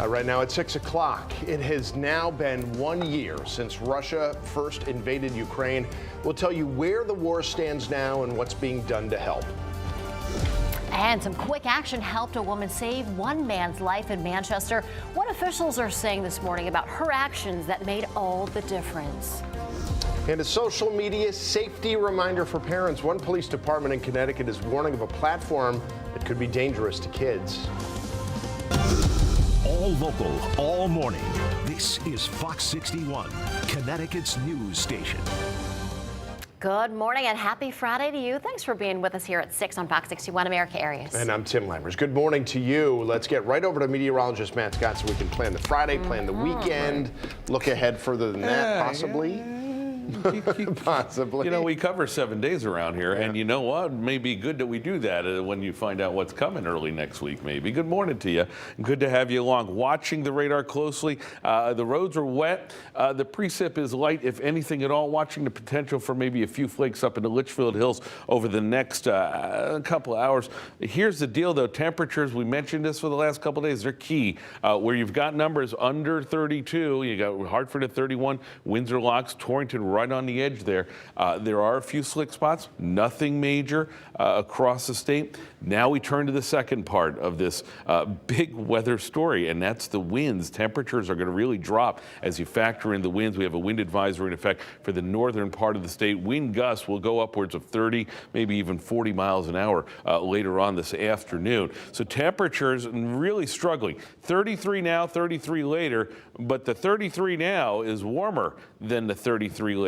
Right now at 6 o'clock, it has now been 1 year since Russia first invaded Ukraine. We'll tell you where the war stands now and what's being done to help. And some quick action helped a woman save one man's life in Manchester. What officials are saying this morning about her actions that made all the difference. And a social media safety reminder for parents. One police department in Connecticut is warning of a platform that could be dangerous to kids. All local, all morning. This is Fox 61, Connecticut's news station. Good morning and happy Friday to you. Thanks for being with us here at 6 on Fox 61 America Areas. And I'm Tim Lammers. Good morning to you. Let's get right over to meteorologist Matt Scott so we can plan the Friday, plan the weekend, look ahead further than that, possibly. Possibly. You know, we cover 7 days around here, and you know what? It may be good that we do that when you find out what's coming early next week, maybe. Good morning to you. Good to have you along. Watching the radar closely. The roads are wet. The precip is light, if anything at all. Watching the potential for maybe a few flakes up in the Litchfield Hills over the next couple of hours. Here's the deal, though. Temperatures, we mentioned this for the last couple of days, they're key. Where you've got numbers under 32, you got Hartford at 31, Windsor Locks, Torrington right on the edge there. There are a few slick spots, nothing major across the state. Now we turn to the second part of this big weather story, and that's the winds. Temperatures are going to really drop as you factor in the winds. We have a wind advisory in effect for the northern part of the state. Wind gusts will go upwards of 30, maybe even 40 miles an hour later on this afternoon. So temperatures really struggling. 33 now, 33 later, but the 33 now is warmer than the 33 later.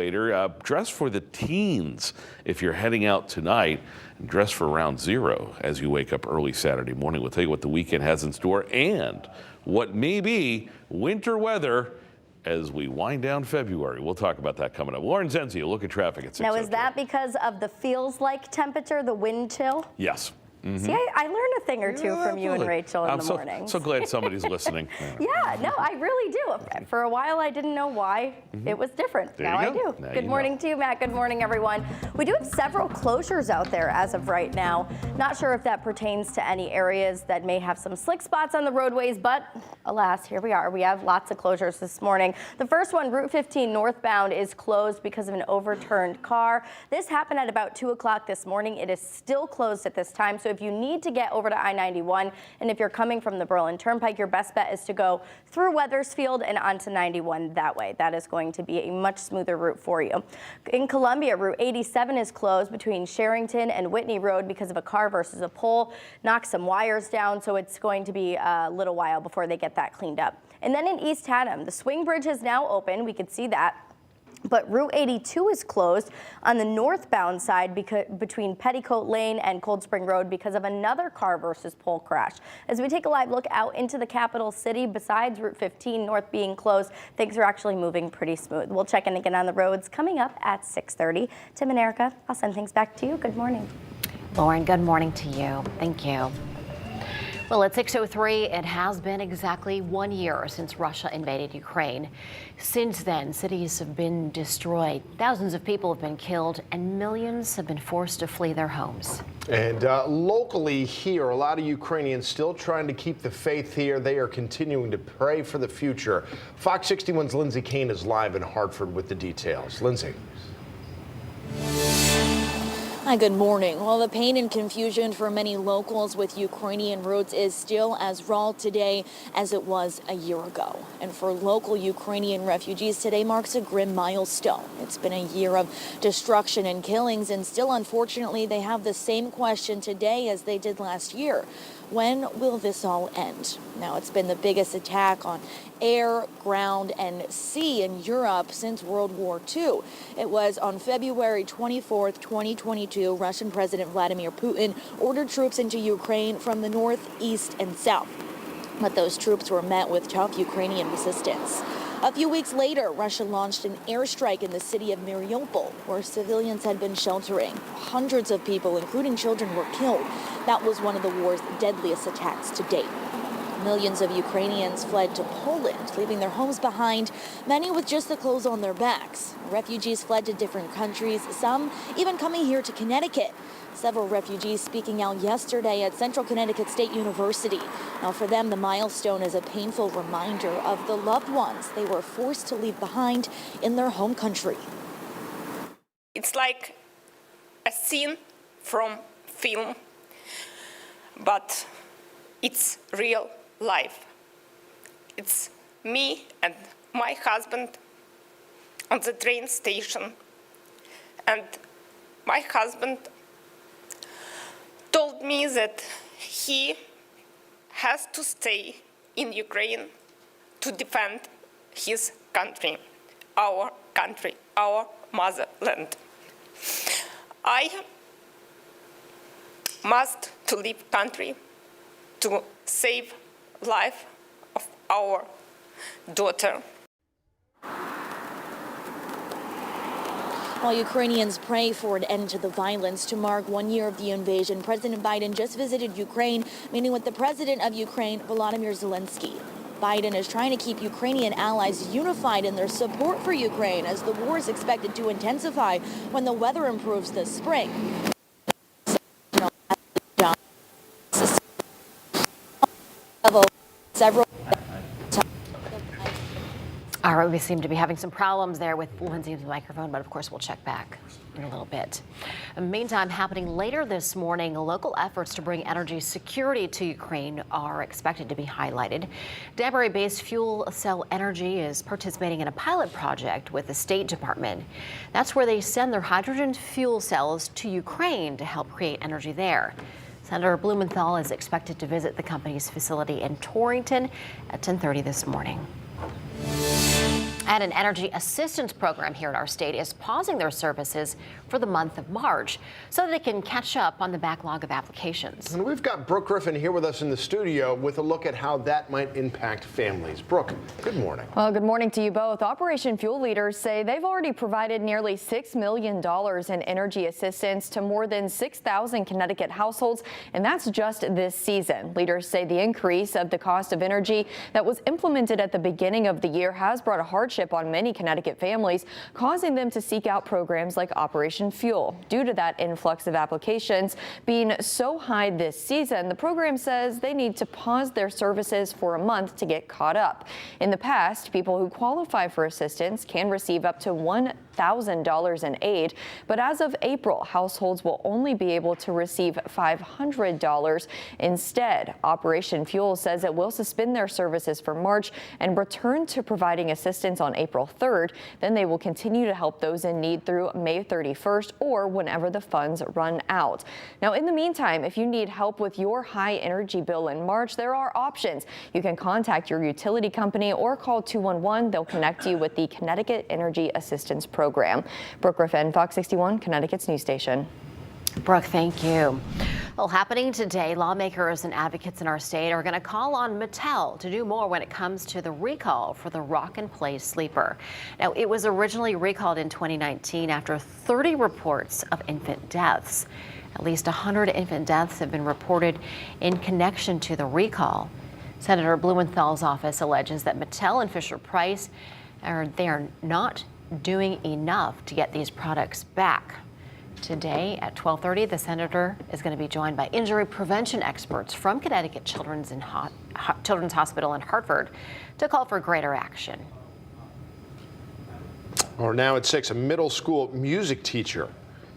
Dress for the teens if you're heading out tonight, and dress for around zero as you wake up early Saturday morning. We'll tell you what the weekend has in store and what may be winter weather as we wind down February. We'll talk about that coming up. Lauren Zenzia, look at traffic at 6:02. Now, is that because of the feels-like temperature, the wind chill? Yes. Mm-hmm. See, I learned a thing or two from you and Rachel in the morning. I'm so glad somebody's listening. Yeah, no, I really do. For a while, I didn't know why it was different. Now I do. Good morning to you, Matt. Good morning, everyone. We do have several closures out there as of right now. Not sure if that pertains to any areas that may have some slick spots on the roadways, but alas, here we are. We have lots of closures this morning. The first one, Route 15 northbound, is closed because of an overturned car. This happened at about 2 o'clock this morning. It is still closed at this time, so if you need to get over to I-91, and if you're coming from the Berlin Turnpike, your best bet is to go through Wethersfield and onto 91 that way. That is going to be a much smoother route for you. In Columbia, Route 87 is closed between Sherrington and Whitney Road because of a car versus a pole. Knocked some wires down, so it's going to be a little while before they get that cleaned up. And then in East Haddam, the swing bridge is now open. We could see that. But Route 82 is closed on the northbound side between Petticoat Lane and Cold Spring Road because of another car versus pole crash. As we take a live look out into the capital city, besides Route 15 north being closed, things are actually moving pretty smooth. We'll check in again on the roads coming up at 6:30. Tim and Erica, I'll send things back to you. Good morning. Lauren, good morning to you. Thank you. Well, at 6:03, it has been exactly 1 year since Russia invaded Ukraine. Since then, cities have been destroyed, thousands of people have been killed, and millions have been forced to flee their homes. And locally here, a lot of Ukrainians still trying to keep the faith here. They are continuing to pray for the future. Fox 61's Lindsay Kane is live in Hartford with the details. Lindsay. Hi, good morning. Well, the pain and confusion for many locals with Ukrainian roots is still as raw today as it was a year ago. And for local Ukrainian refugees, today marks a grim milestone. It's been a year of destruction and killings, and still, unfortunately, they have the same question today as they did last year. When will this all end? Now, it's been the biggest attack on air, ground, and sea in Europe since World War II. It was on February 24th, 2022, Russian President Vladimir Putin ordered troops into Ukraine from the north, east, and south. But those troops were met with tough Ukrainian resistance. A few weeks later, Russia launched an airstrike in the city of Mariupol, where civilians had been sheltering. Hundreds of people, including children, were killed. That was one of the war's deadliest attacks to date. Millions of Ukrainians fled to Poland, leaving their homes behind, many with just the clothes on their backs. Refugees fled to different countries, some even coming here to Connecticut. Several refugees speaking out yesterday at Central Connecticut State University. Now, for them, the milestone is a painful reminder of the loved ones they were forced to leave behind in their home country. It's like a scene from film, but it's real life. It's me and my husband on the train station, and my husband told me that he has to stay in Ukraine to defend his country, our motherland. I must to leave country to save life of our daughter. While Ukrainians pray for an end to the violence to mark 1 year of the invasion, President Biden just visited Ukraine, meeting with the president of Ukraine, Volodymyr Zelensky. Biden is trying to keep Ukrainian allies unified in their support for Ukraine as the war is expected to intensify when the weather improves this spring. Several. All right, we seem to be having some problems there with Lindsay's microphone, but of course we'll check back in a little bit. In the meantime, happening later this morning, local efforts to bring energy security to Ukraine are expected to be highlighted. Danbury-based Fuel Cell Energy is participating in a pilot project with the State Department. That's where they send their hydrogen fuel cells to Ukraine to help create energy there. Senator Blumenthal is expected to visit the company's facility in Torrington at 10:30 this morning. And an energy assistance program here in our state is pausing their services for the month of March so that they can catch up on the backlog of applications. And we've got Brooke Griffin here with us in the studio with a look at how that might impact families. Brooke, good morning. Well, good morning to you both. Operation Fuel leaders say they've already provided nearly $6 million in energy assistance to more than 6,000 Connecticut households, and that's just this season. Leaders say the increase of the cost of energy that was implemented at the beginning of the year has brought a hardship on many Connecticut families, causing them to seek out programs like Operation Fuel. Due to that influx of applications being so high this season, the program says they need to pause their services for a month to get caught up. In the past, people who qualify for assistance can receive up to $1,000 in aid, but as of April, households will only be able to receive $500 instead. Operation Fuel says it will suspend their services for March and return to providing assistance on April 3rd. Then they will continue to help those in need through May 31st or whenever the funds run out. Now, in the meantime, if you need help with your high energy bill in March, there are options. You can contact your utility company or call 211. They'll connect you with the Connecticut Energy Assistance Program. Brooke Griffin, Fox 61, Connecticut's news station. Brooke, thank you. Well, happening today, lawmakers and advocates in our state are going to call on Mattel to do more when it comes to the recall for the Rock and Play sleeper. Now, it was originally recalled in 2019 after 30 reports of infant deaths. At least 100 infant deaths have been reported in connection to the recall. Senator Blumenthal's office alleges that Mattel and Fisher-Price are not doing enough to get these products back. Today at 12:30, the senator is going to be joined by injury prevention experts from Connecticut Children's Hospital in Hartford to call for greater action. Or now at 6, a middle school music teacher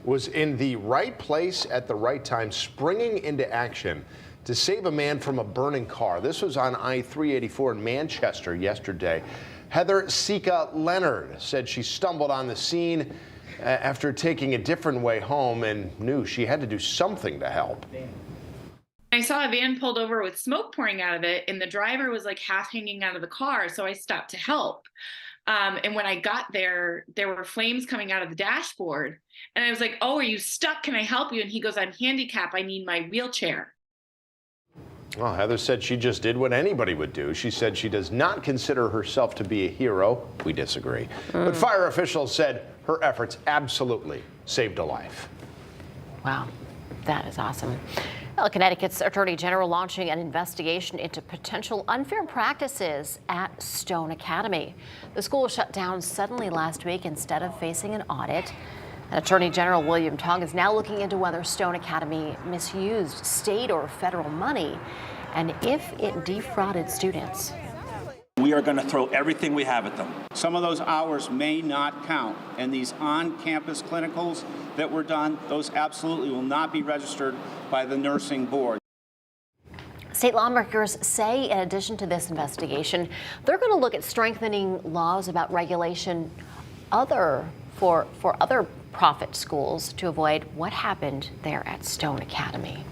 was in the right place at the right time, springing into action to save a man from a burning car. This was on I-384 in Manchester yesterday. Heather Sika Leonard said she stumbled on the scene after taking a different way home and knew she had to do something to help. I saw a van pulled over with smoke pouring out of it, and the driver was like half hanging out of the car, so I stopped to help. And when I got there, there were flames coming out of the dashboard. And I was like, "Oh, are you stuck? Can I help you?" And he goes, "I'm handicapped. I need my wheelchair." Well, Heather said she just did what anybody would do. She said she does not consider herself to be a hero. We disagree. But fire officials said her efforts absolutely saved a life. Wow, that is awesome. Well, Connecticut's Attorney General launching an investigation into potential unfair practices at Stone Academy. The school shut down suddenly last week instead of facing an audit. Attorney General William Tong is now looking into whether Stone Academy misused state or federal money and if it defrauded students. We are going to throw everything we have at them. Some of those hours may not count, and these on-campus clinicals that were done, those absolutely will not be registered by the nursing board. State lawmakers say in addition to this investigation, they're going to look at strengthening laws about regulation for other profit schools to avoid what happened there at Stone Academy.